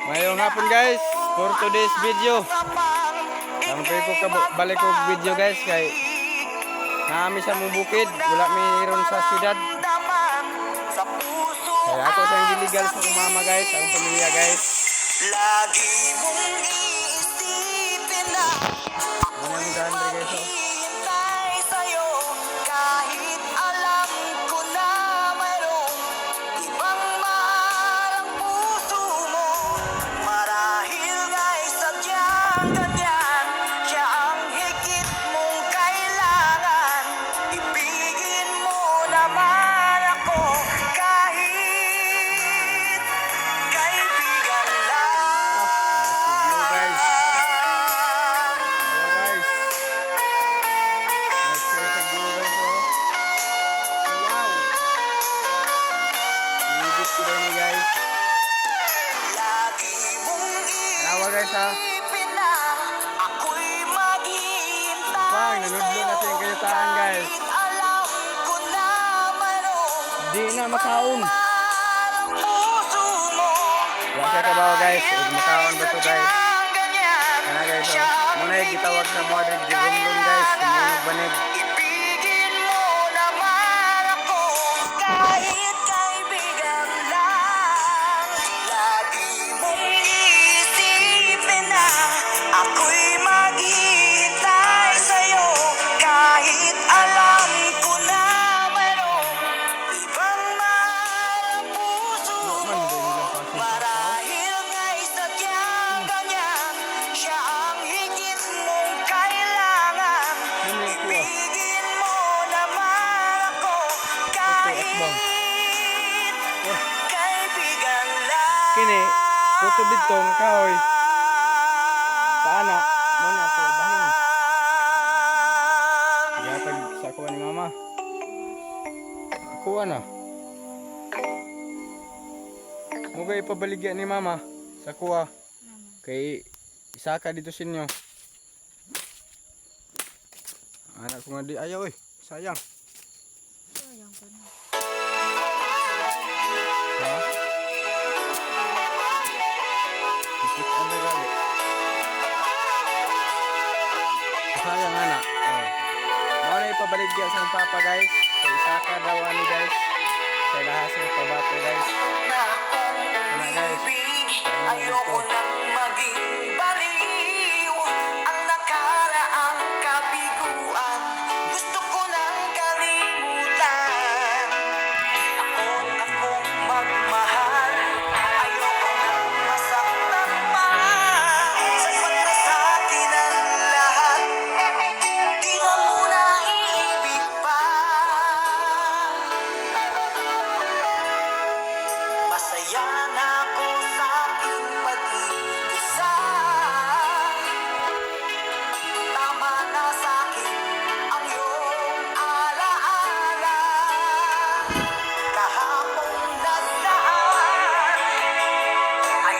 Ngayong hapon guys, for today's video. Sampai ko balik ko video guys kay naami sa mong bukid, wala mayroon sa siyudad. Kaya ako sa giligal sa mama guys, ang pamilya guys. Lagi mong iisipin na ako'y maghihintay sa'yo. Kahit alam ko na mayroong ibang mahal ang puso mo. Marahil nga'y sadyang ganyan, siya ang higit mong kailangan. Ibigin mo naman ako kahit kaibigan lang. Guys ha. Ako'y maghihintay Nanudlo na sa kayutaan guys. alam ko na mayroong Di na makaon. puso mo. Wala siya kabaw guys. Huwag makaon ba ito guys? Ano guys ha. Muna gitawag sa mga rin guys. Tumunog banig. Ibigin mo naman ako kahit kaibigan lang. Lagi mong iisipin na ako'y maghihintay sa'yo. Kahit alam ko na mayroong ibang mahal ang puso mo. Marahil nga'y sadyang ganyan, siya ang higit mong kailangan. Ibigin mo naman ako kahit kaibigan lang. Kini, tutubid tong kahoy. Paana, muna ako bahin. Gatag sa kuha ni mama. Kuha na. Mugay ipabaligyan ni mama sa kuha. Kay isa ka dito sinyo. Anak ko nga di ayaw eh. Sayang. Sayang pa na. Ha? Ikit ano gali. Sayang anak. Oh. Mau na ipabaligyan sa papa guys. Kay isa ka daw ani guys. Kay lahas ng pabato guys. Anak guys. Ayoko nang